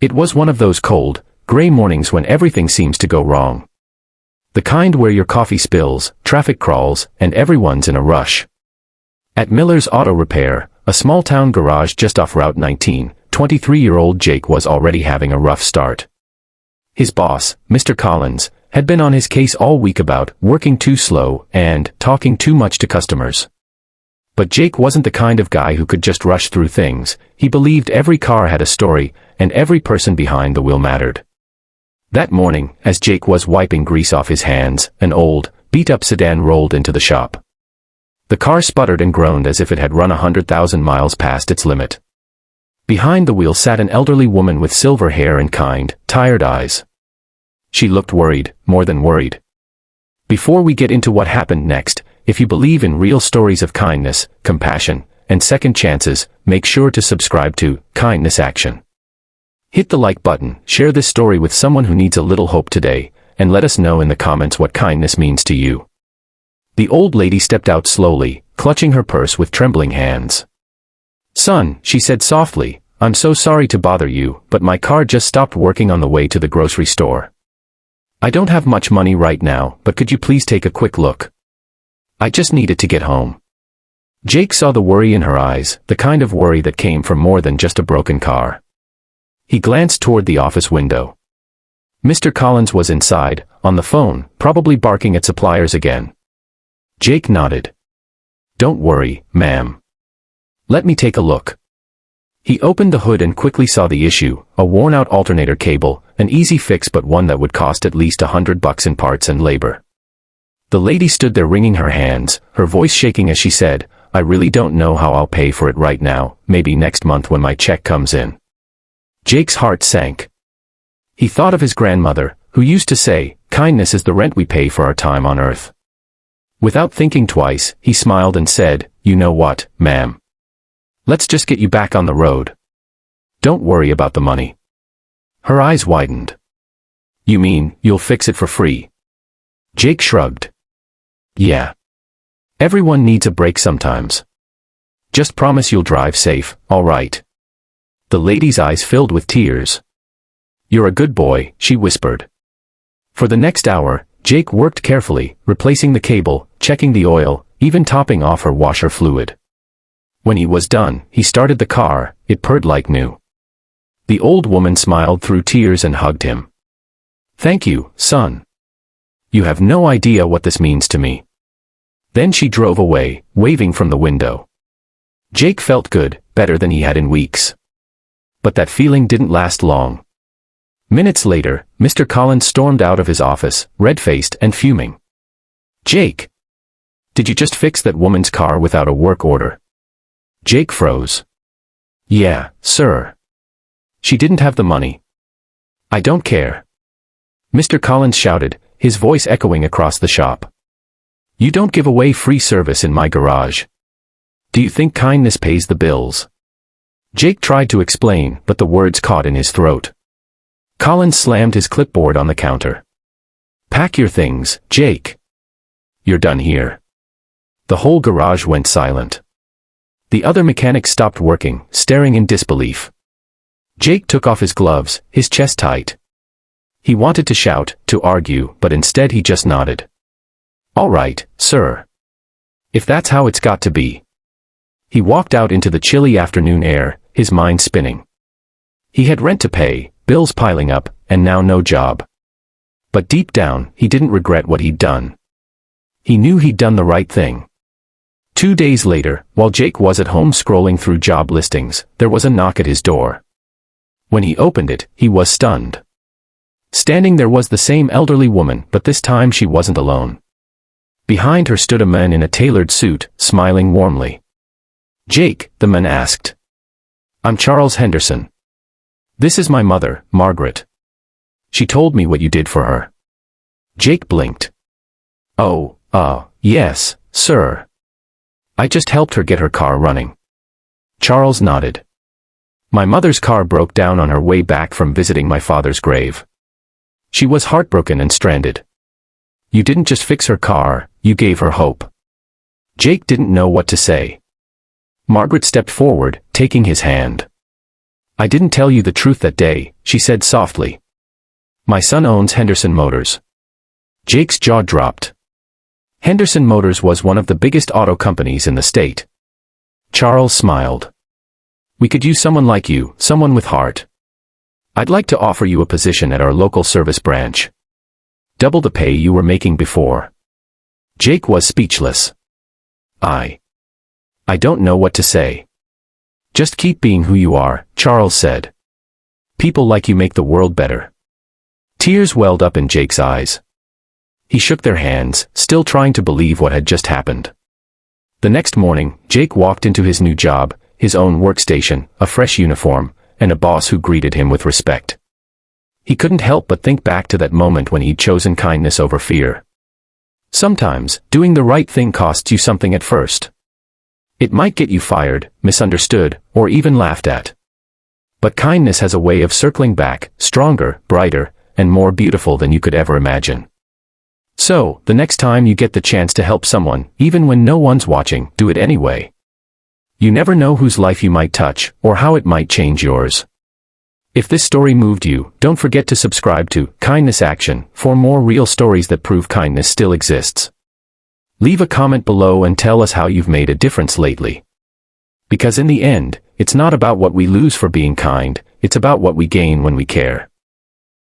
It was one of those cold, gray mornings when everything seems to go wrong. The kind where your coffee spills, traffic crawls, and everyone's in a rush. At Miller's Auto Repair, a small-town garage just off Route 19, 23-year-old Jake was already having a rough start. His boss, Mr. Collins, had been on his case all week about working too slow and talking too much to customers. But Jake wasn't the kind of guy who could just rush through things. He believed every car had a story, and every person behind the wheel mattered. That morning, as Jake was wiping grease off his hands, an old, beat-up sedan rolled into the shop. The car sputtered and groaned as if it had run 100,000 miles past its limit. Behind the wheel sat an elderly woman with silver hair and kind, tired eyes. She looked worried, more than worried. Before we get into what happened next, if you believe in real stories of kindness, compassion, and second chances, make sure to subscribe to Kindness Action. Hit the like button, share this story with someone who needs a little hope today, and let us know in the comments what kindness means to you. The old lady stepped out slowly, clutching her purse with trembling hands. "Son," she said softly, "I'm so sorry to bother you, but my car just stopped working on the way to the grocery store. I don't have much money right now, but could you please take a quick look? I just needed to get home." Jake saw the worry in her eyes, the kind of worry that came from more than just a broken car. He glanced toward the office window. Mr. Collins was inside, on the phone, probably barking at suppliers again. Jake nodded. "Don't worry, ma'am. Let me take a look." He opened the hood and quickly saw the issue, a worn-out alternator cable, an easy fix but one that would cost at least $100 in parts and labor. The lady stood there wringing her hands, her voice shaking as she said, "I really don't know how I'll pay for it right now, maybe next month when my check comes in." Jake's heart sank. He thought of his grandmother, who used to say, "Kindness is the rent we pay for our time on earth." Without thinking twice, he smiled and said, "You know what, ma'am? Let's just get you back on the road. Don't worry about the money." Her eyes widened. "You mean, you'll fix it for free?" Jake shrugged. "Yeah. Everyone needs a break sometimes. Just promise you'll drive safe, all right?" The lady's eyes filled with tears. "You're a good boy," she whispered. For the next hour, Jake worked carefully, replacing the cable, checking the oil, even topping off her washer fluid. When he was done, he started the car. It purred like new. The old woman smiled through tears and hugged him. "Thank you, son. You have no idea what this means to me." Then she drove away, waving from the window. Jake felt good, better than he had in weeks. But that feeling didn't last long. Minutes later, Mr. Collins stormed out of his office, red-faced and fuming. "Jake! Did you just fix that woman's car without a work order?" Jake froze. "Yeah, sir. She didn't have the money." "I don't care," Mr. Collins shouted, his voice echoing across the shop. "You don't give away free service in my garage. Do you think kindness pays the bills?" Jake tried to explain, but the words caught in his throat. Collins slammed his clipboard on the counter. "Pack your things, Jake. You're done here." The whole garage went silent. The other mechanics stopped working, staring in disbelief. Jake took off his gloves, his chest tight. He wanted to shout, to argue, but instead he just nodded. "All right, sir. If that's how it's got to be." He walked out into the chilly afternoon air, his mind spinning. He had rent to pay, bills piling up, and now no job. But deep down, he didn't regret what he'd done. He knew he'd done the right thing. 2 days later, while Jake was at home scrolling through job listings, there was a knock at his door. When he opened it, he was stunned. Standing there was the same elderly woman, but this time she wasn't alone. Behind her stood a man in a tailored suit, smiling warmly. "Jake," the man asked. "I'm Charles Henderson. This is my mother, Margaret. She told me what you did for her." Jake blinked. "Oh, yes, sir. I just helped her get her car running." Charles nodded. "My mother's car broke down on her way back from visiting my father's grave. She was heartbroken and stranded. You didn't just fix her car, you gave her hope." Jake didn't know what to say. Margaret stepped forward, taking his hand. I didn't tell you the truth that day, she said softly. My son owns Henderson Motors. Jake's jaw dropped. Henderson Motors was one of the biggest auto companies in the state. Charles smiled. We could use someone like you, someone with heart. I'd like to offer you a position at our local service branch. Double the pay you were making before. Jake was speechless. I don't know what to say. Just keep being who you are, Charles said. People like you make the world better. Tears welled up in Jake's eyes. He shook their hands, still trying to believe what had just happened. The next morning, Jake walked into his new job, his own workstation, a fresh uniform, and a boss who greeted him with respect. He couldn't help but think back to that moment when he'd chosen kindness over fear. Sometimes, doing the right thing costs you something at first. It might get you fired, misunderstood, or even laughed at. But kindness has a way of circling back, stronger, brighter, and more beautiful than you could ever imagine. So, the next time you get the chance to help someone, even when no one's watching, do it anyway. You never know whose life you might touch, or how it might change yours. If this story moved you, don't forget to subscribe to Kindness Action for more real stories that prove kindness still exists. Leave a comment below and tell us how you've made a difference lately. Because in the end, it's not about what we lose for being kind, it's about what we gain when we care.